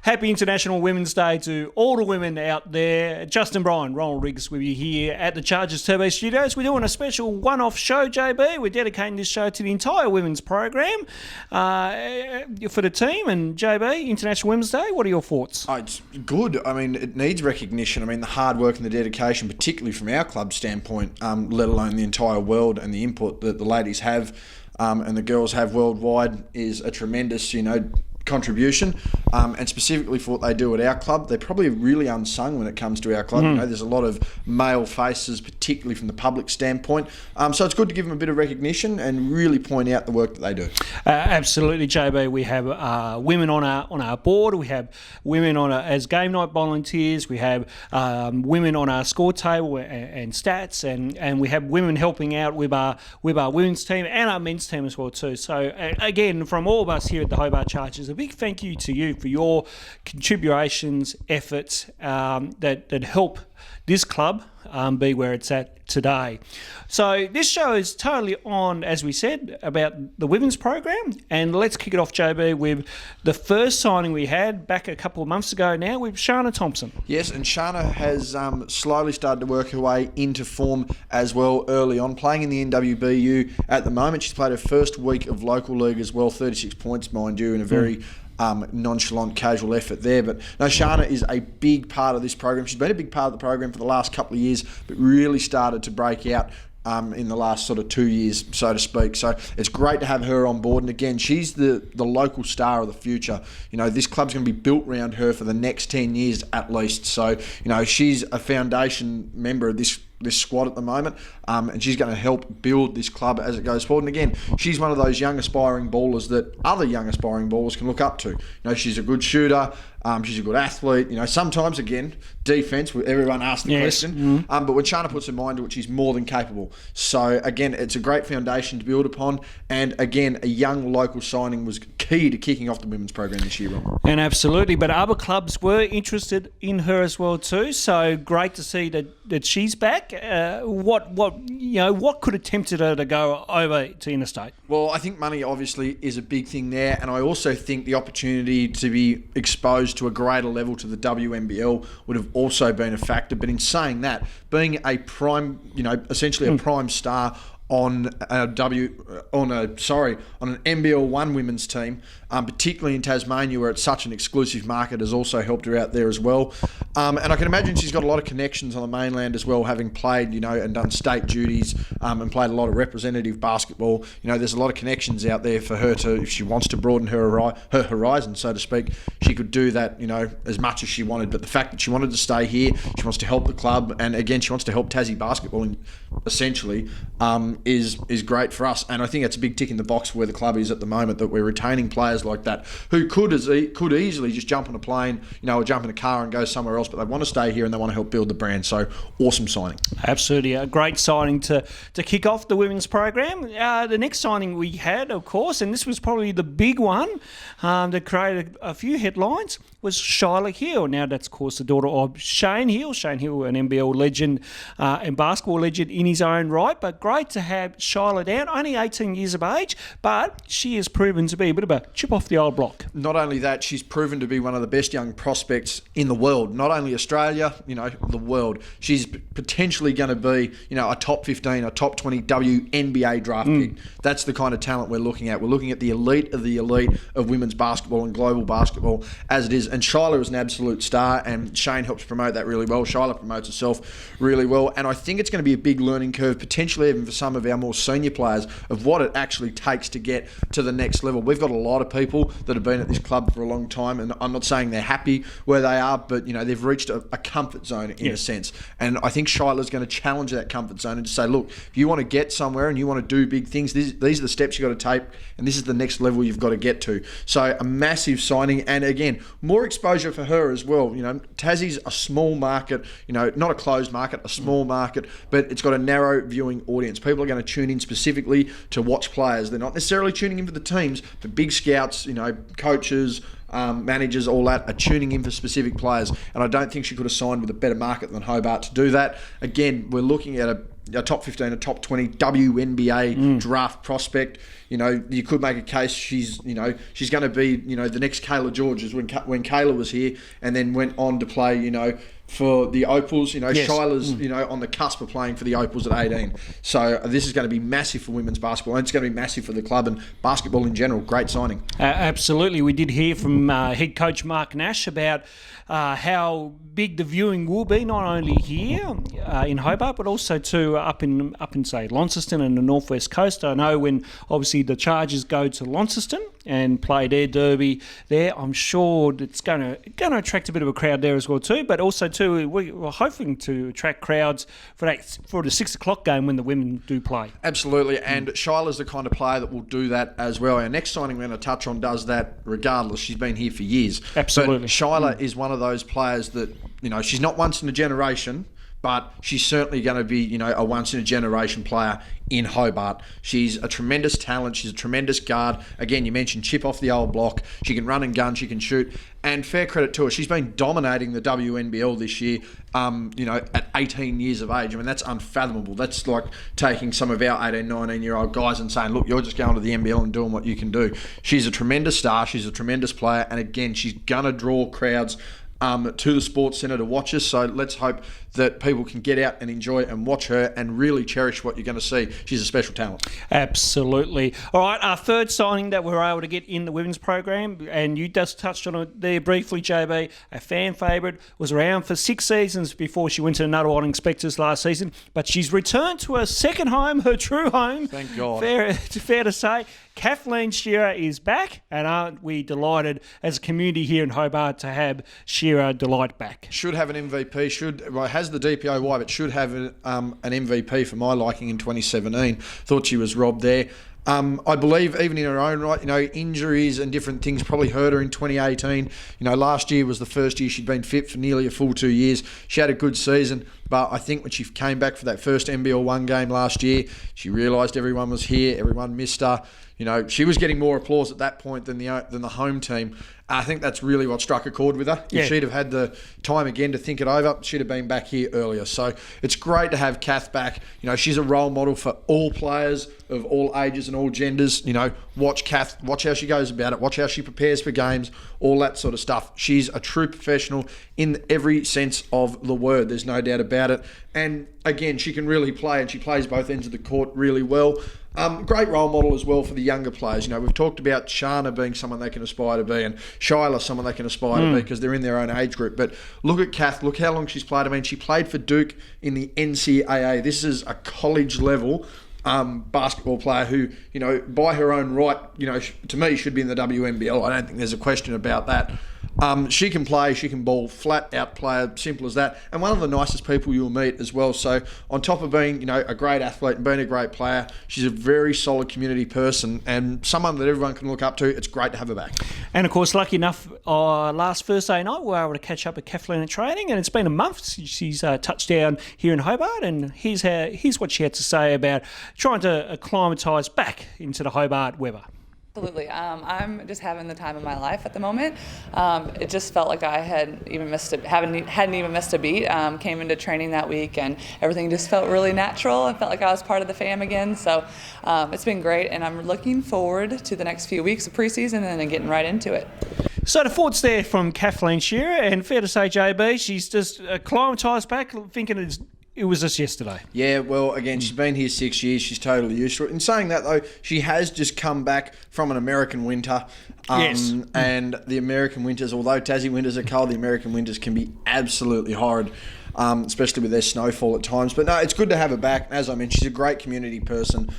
Happy International Women's Day to all the women out there. Justin Bryan, Ronald Riggs with you here at the Chargers Turbo Studios. We're doing a special one-off show, JB. We're dedicating this show to the entire women's program for the team. And JB, International Women's Day, what are your thoughts? Oh, it's good. I mean, it needs recognition. I mean, the hard work and the dedication, particularly from our club standpoint, let alone the entire world, and the input that the ladies have and the girls have worldwide is a tremendous, contribution, and specifically for what they do at our club. They're probably really unsung when it comes to our club. There's a lot of male faces, particularly from the public standpoint. So it's good to give them a bit of recognition and really point out the work that they do. Absolutely, JB. We have women on our board. We have women as game night volunteers. We have women on our score table and stats, and we have women helping out with our women's team and our men's team as well too. So again, from all of us here at the Hobart Chargers, a big thank you to you for your contributions, efforts that help this club be where it's at today. So this show is totally on, as we said, about the women's program, and let's kick it off, JB, with the first signing we had back a couple of months ago now with Shana Thompson. Yes, and Shana has slowly started to work her way into form as well early on, playing in the NWBU at the moment. She's played her first week of local league as well, 36 points, mind you, in a very nonchalant, casual effort there. But no, Shana is a big part of this program. She's been a big part of the program for the last couple of years, but really started to break out in the last sort of 2 years, so to speak. So it's great to have her on board. And again, she's the local star of the future. This club's going to be built around her for the next 10 years at least. So, she's a foundation member of this squad at the moment, and she's going to help build this club as it goes forward. And again, she's one of those young aspiring ballers that other young aspiring ballers can look up to. She's a good shooter, she's a good athlete. Sometimes, again, defence, everyone asks the question, but when Shana puts her mind to it, she's more than capable. So again, it's a great foundation to build upon, and again, a young local signing was key to kicking off the women's program this year, Ron. And absolutely, but other clubs were interested in her as well too, so great to see that she's back. What could have tempted her to go over to interstate? Well, I think money obviously is a big thing there, and I also think the opportunity to be exposed to a greater level to the WNBL would have also been a factor. But in saying that, being a prime, essentially a prime star on an NBL 1 women's team, particularly in Tasmania where it's such an exclusive market, has also helped her out there as well. And I can imagine she's got a lot of connections on the mainland as well, having played, and done state duties and played a lot of representative basketball. There's a lot of connections out there for her to, if she wants to broaden her horizon, so to speak, she could do that, as much as she wanted. But the fact that she wanted to stay here, she wants to help the club, and again, she wants to help Tassie basketball, essentially, is great for us. And I think that's a big tick in the box for where the club is at the moment, that we're retaining players like that who could easily just jump on a plane, or jump in a car and go somewhere else, but they want to stay here and they want to help build the brand. So awesome signing. Absolutely, a great signing to kick off the women's program. The next signing we had, of course, and this was probably the big one that created a few headlines, was Shyla Hill. Now that's, of course, the daughter of Shane Hill. Shane Hill, an NBL legend and basketball legend in his own right, but great to have Shyla down, only 18 years of age, but she has proven to be a bit of a chip off the old block. Not only that, she's proven to be one of the best young prospects in the world, not only Australia, the world. She's potentially going to be, a top 15, a top 20 WNBA draft pick. That's the kind of talent we're looking at. We're looking at the elite of women's basketball and global basketball as it is. And Shyla is an absolute star, and Shane helps promote that really well. Shyla promotes herself really well, and I think it's going to be a big learning curve, potentially even for some of our more senior players, of what it actually takes to get to the next level. We've got a lot of people that have been at this club for a long time, and I'm not saying they're happy where they are, but they've reached a comfort zone in a sense. And I think Shyla's going to challenge that comfort zone and just say, look, if you want to get somewhere and you want to do big things, these are the steps you've got to take, and this is the next level you've got to get to. So a massive signing, and again, more exposure for her as well. Tassie's a small market, not a closed market, a small market, but it's got a narrow viewing audience. People are going to tune in specifically to watch players. They're not necessarily tuning in for the teams, but big scouts, coaches, managers, all that are tuning in for specific players. And I don't think she could have signed with a better market than Hobart to do that. Again, we're looking at a top 15, a top 20 WNBA draft prospect. You know, you could make a case she's going to be, the next Kayla George, is when Kayla was here and then went on to play, for the Opals. Yes. Shyla's, on the cusp of playing for the Opals at 18. So this is going to be massive for women's basketball, and it's going to be massive for the club and basketball in general. Great signing. Absolutely. We did hear from head coach Mark Nash about how big the viewing will be, not only here in Hobart, but also too up in say Launceston and the Northwest Coast. I know when obviously the Chargers go to Launceston and play their derby there, I'm sure it's going to attract a bit of a crowd there as well too. But also too, we're hoping to attract crowds for the 6 o'clock game when the women do play. Absolutely, and Shyla's the kind of player that will do that as well. Our next signing we're going to touch on does that regardless. She's been here for years. Absolutely. But Shyla is one of those players that, she's not once in a generation, but she's certainly going to be, a once-in-a-generation player in Hobart. She's a tremendous talent. She's a tremendous guard. Again, you mentioned chip off the old block. She can run and gun. She can shoot. And fair credit to her. She's been dominating the WNBL this year, at 18 years of age. I mean, that's unfathomable. That's like taking some of our 18, 19-year-old guys and saying, look, you're just going to the NBL and doing what you can do. She's a tremendous star. She's a tremendous player. And again, she's going to draw crowds to the Sports Centre to watch us. So let's hope that people can get out and enjoy and watch her and really cherish what you're going to see. She's a special talent. Absolutely. All right, our third signing that we were able to get in the women's program, and you just touched on it there briefly, JB, a fan favourite, was around for 6 seasons before she went to the Nuttall Inspectors last season, but she's returned to her second home, her true home. Thank God. Fair to say. Kathleen Shearer is back, and aren't we delighted as a community here in Hobart to have Shearer Delight back? Should have an MVP, has the DPOY, but should have an MVP for my liking in 2017. Thought she was robbed there. I believe even in her own right, injuries and different things probably hurt her in 2018. Last year was the first year she'd been fit for nearly a full 2 years. She had a good season, but I think when she came back for that first NBL 1 game last year, she realised everyone was here, everyone missed her. She was getting more applause at that point than the home team. I think that's really what struck a chord with her. If she'd have had the time again to think it over, she'd have been back here earlier. So it's great to have Kath back. She's a role model for all players of all ages and all genders. Watch Kath, watch how she goes about it, watch how she prepares for games, all that sort of stuff. She's a true professional in every sense of the word. There's no doubt about it. And again, she can really play, and she plays both ends of the court really well. Great role model as well for the younger players. We've talked about Shana being someone they can aspire to be, and Shyla someone they can aspire to be because they're in their own age group. But look at Kath. Look how long she's played. I mean, she played for Duke in the NCAA. This is a college level basketball player who, by her own right, to me should be in the WNBL. I don't think there's a question about that. She can play, she can ball, flat out player, simple as that. And one of the nicest people you'll meet as well. So on top of being, a great athlete and being a great player, she's a very solid community person and someone that everyone can look up to. It's great to have her back. And of course, lucky enough, last Thursday night, we were able to catch up with Kathleen at training, and it's been a month since she's touched down here in Hobart, and here's what she had to say about trying to acclimatise back into the Hobart weather. Absolutely. I'm just having the time of my life at the moment. It just felt like I hadn't even missed a beat. Came into training that week and everything just felt really natural. I felt like I was part of the fam again. So it's been great, and I'm looking forward to the next few weeks of preseason and then getting right into it. So the thoughts there from Kathleen Shearer, and fair to say, JB, she's just acclimatised back, thinking it was just yesterday. Yeah, well, again, she's been here 6 years. She's totally used to it. In saying that, though, she has just come back from an American winter. Yes. And the American winters, although Tassie winters are cold, the American winters can be absolutely horrid, especially with their snowfall at times. But no, it's good to have her back. As I mentioned, she's a great community person.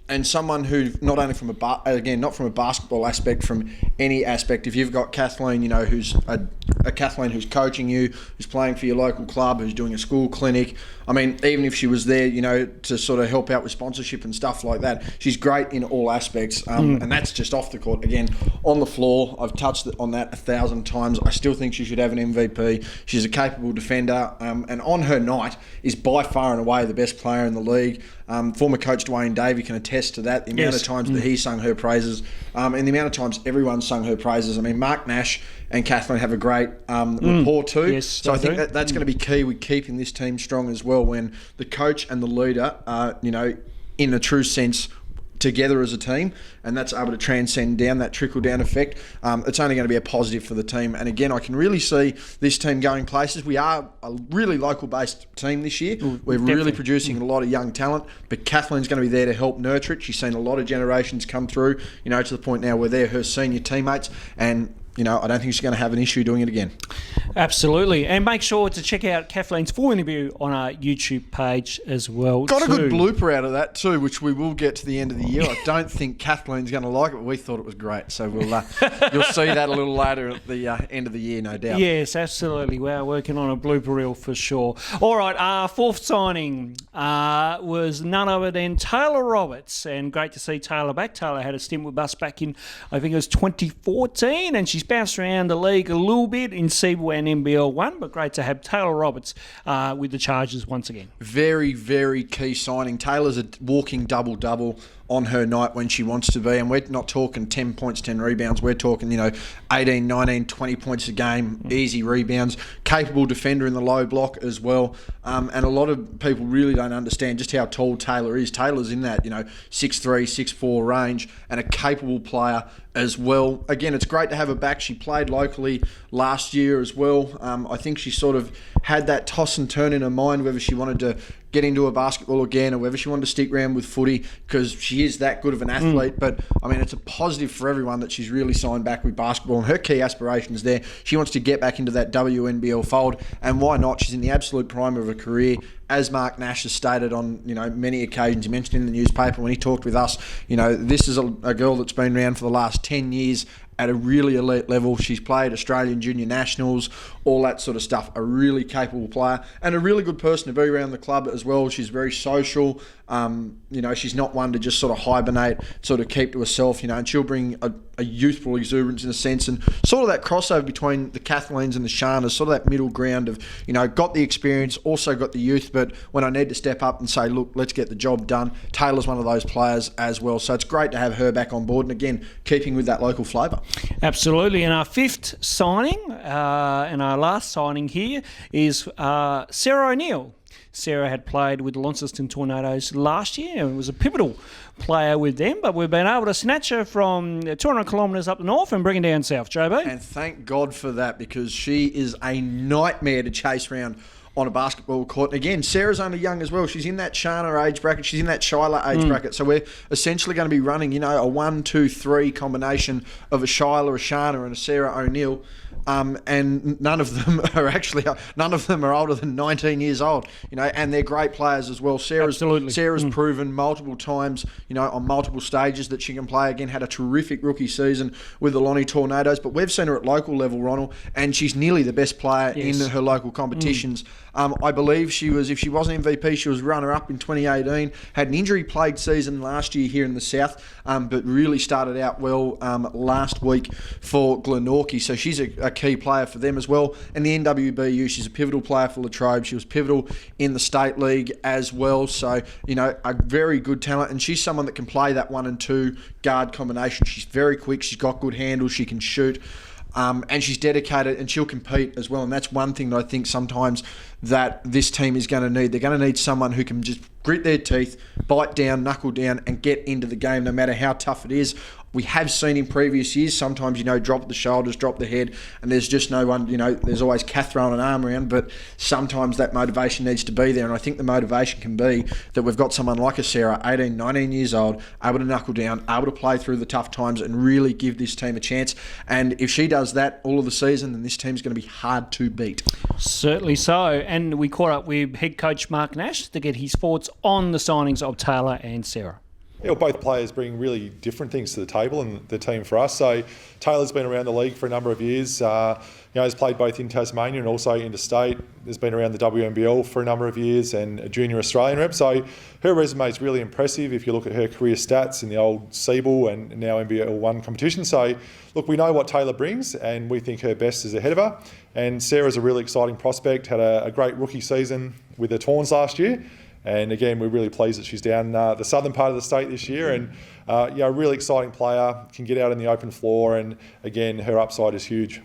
And someone who not only from not from a basketball aspect, from any aspect. If you've got Kathleen, who's a Kathleen who's coaching you, who's playing for your local club, who's doing a school clinic. I mean, even if she was there, to sort of help out with sponsorship and stuff like that, she's great in all aspects. And that's just off the court. Again, on the floor, I've touched on that 1,000 times. I still think she should have an MVP. She's a capable defender, and on her night is by far and away the best player in the league. Former coach Dwayne Davey can attest to that. The amount of times that he sung her praises, and the amount of times everyone sung her praises. I mean, Mark Nash and Kathleen have a great rapport too. Yes, so I think that's going to be key with keeping this team strong as well, when the coach and the leader are, in a true sense, together as a team, and that's able to transcend down that trickle-down effect. It's only going to be a positive for the team. And again, I can really see this team going places. We are a really local-based team this year. We're really producing a lot of young talent, but Kathleen's going to be there to help nurture it. She's seen a lot of generations come through, to the point now where they're her senior teammates, and I don't think she's going to have an issue doing it again. Absolutely. And make sure to check out Kathleen's full interview on our YouTube page as well. Got a good blooper out of that too, which we will get to the end of the year. I don't think Kathleen's going to like it, but we thought it was great. So you'll see that a little later at the end of the year, no doubt. Yes, absolutely. We're working on a blooper reel for sure. All right, our fourth signing was none other than Taylor Roberts. And great to see Taylor back. Taylor had a stint with us back in, I think it was 2014, and she's bounced around the league a little bit in CBL and NBL 1, but great to have Taylor Roberts with the Chargers once again. Very, very key signing. Taylor's a walking double-double on her night when she wants to be, and we're not talking 10 points, 10 rebounds. We're talking, 18, 19, 20 points a game, easy rebounds, capable defender in the low block as well. And a lot of people really don't understand just how tall Taylor is. Taylor's in that, 6'3", 6'4" range, and a capable player as well. Again, it's great to have her back. She played locally last year as well. I think she sort of had that toss and turn in her mind whether she wanted to get into a basketball again or whether she wanted to stick around with footy, because she is that good of an athlete. But, it's a positive for everyone that she's really signed back with basketball, and her key aspiration is there. She wants to get back into that WNBL fold, and why not? She's in the absolute prime of her career. As Mark Nash has stated on many occasions, he mentioned in the newspaper when he talked with us, this is a girl that's been around for the last 10 years at a really elite level. She's played Australian Junior Nationals, all that sort of stuff. A really capable player and a really good person to be around the club as well. She's very social. She's not one to just sort of hibernate, sort of keep to herself, and she'll bring a youthful exuberance in a sense, and sort of that crossover between the Kathleens and the Sharnas, sort of that middle ground of, got the experience, also got the youth, but when I need to step up and say, look, let's get the job done, Taylor's one of those players as well. So it's great to have her back on board, and again, keeping with that local flavour. Absolutely. And our fifth signing, and our last signing here, is Sarah O'Neill. Sarah had played with the Launceston Tornadoes last year and was a pivotal player with them, but we've been able to snatch her from 200 kilometres up the north and bring her down south, JB. And thank God for that, because she is a nightmare to chase around on a basketball court. And again, Sarah's only young as well. She's in that Shana age bracket. She's in that Shyla age bracket. So we're essentially going to be running, a 1, 2, 3 combination of a Shyla, a Shana, and a Sarah O'Neill. And none of them are older than 19 years old, and they're great players as well. Sarah's proven multiple times, on multiple stages that she can play. Again, had a terrific rookie season with the Lonnie Tornadoes, but we've seen her at local level, Ronald, and she's nearly the best player in her local competitions. I believe if she wasn't MVP, she was runner-up in 2018, had an injury-plagued season last year here in the South, but really started out well last week for Glenorchy, so she's a key player for them as well. And the NWBU, she's a pivotal player for Latrobe. She was pivotal in the State League as well, so, a very good talent, and she's someone that can play that 1 and 2 guard combination. She's very quick, she's got good handles, she can shoot. And she's dedicated, and she'll compete as well. And that's one thing that I think sometimes that this team is going to need. They're going to need someone who can just grit their teeth, bite down, knuckle down, and get into the game no matter how tough it is. We have seen in previous years, sometimes, drop the shoulders, drop the head, and there's just no one, there's always Kath throwing an arm around, but sometimes that motivation needs to be there. And I think the motivation can be that we've got someone like a Sarah, 18, 19 years old, able to knuckle down, able to play through the tough times and really give this team a chance. And if she does that all of the season, then this team's going to be hard to beat. Certainly so. And we caught up with head coach Mark Nash to get his thoughts on the signings of Taylor and Sarah. Yeah, well, both players bring really different things to the table and the team for us. So Taylor's been around the league for a number of years. Has played both in Tasmania and also interstate. Has been around the WNBL for a number of years and a junior Australian rep. So her resume is really impressive if you look at her career stats in the old CBL and now NBL 1 competition. So look, we know what Taylor brings and we think her best is ahead of her. And Sarah's a really exciting prospect, had a great rookie season with the Tawns last year. And again, we're really pleased that she's down the southern part of the state this year, and a really exciting player, can get out in the open floor, and again, her upside is huge.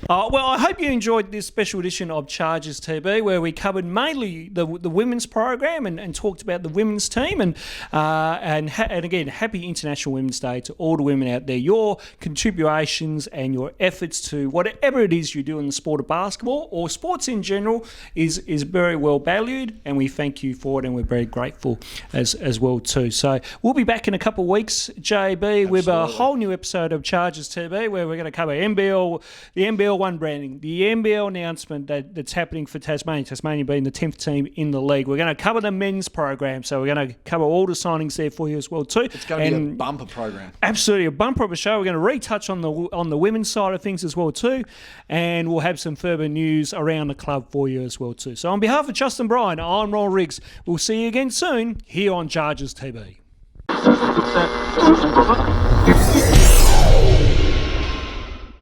Well, I hope you enjoyed this special edition of Chargers TV, where we covered mainly the women's program and talked about the women's team. And again, happy International Women's Day to all the women out there. Your contributions and your efforts to whatever it is you do in the sport of basketball or sports in general is very well valued, and we thank you for it, and we're very grateful as well too. So we'll be back in a couple of weeks, JB, with a whole new episode of Chargers TV, where we're going to cover the NBL One branding, the NBL announcement that's happening for Tasmania being the 10th team in the league. We're going to cover the men's program, so we're going to cover all the signings there for you as well too. It's going to be a bumper program. Absolutely, a bumper of a show. We're going to retouch on the women's side of things as well too, and we'll have some further news around the club for you as well too. So on behalf of Justin Bryan, I'm Ron Riggs. We'll see you again soon here on Chargers TV.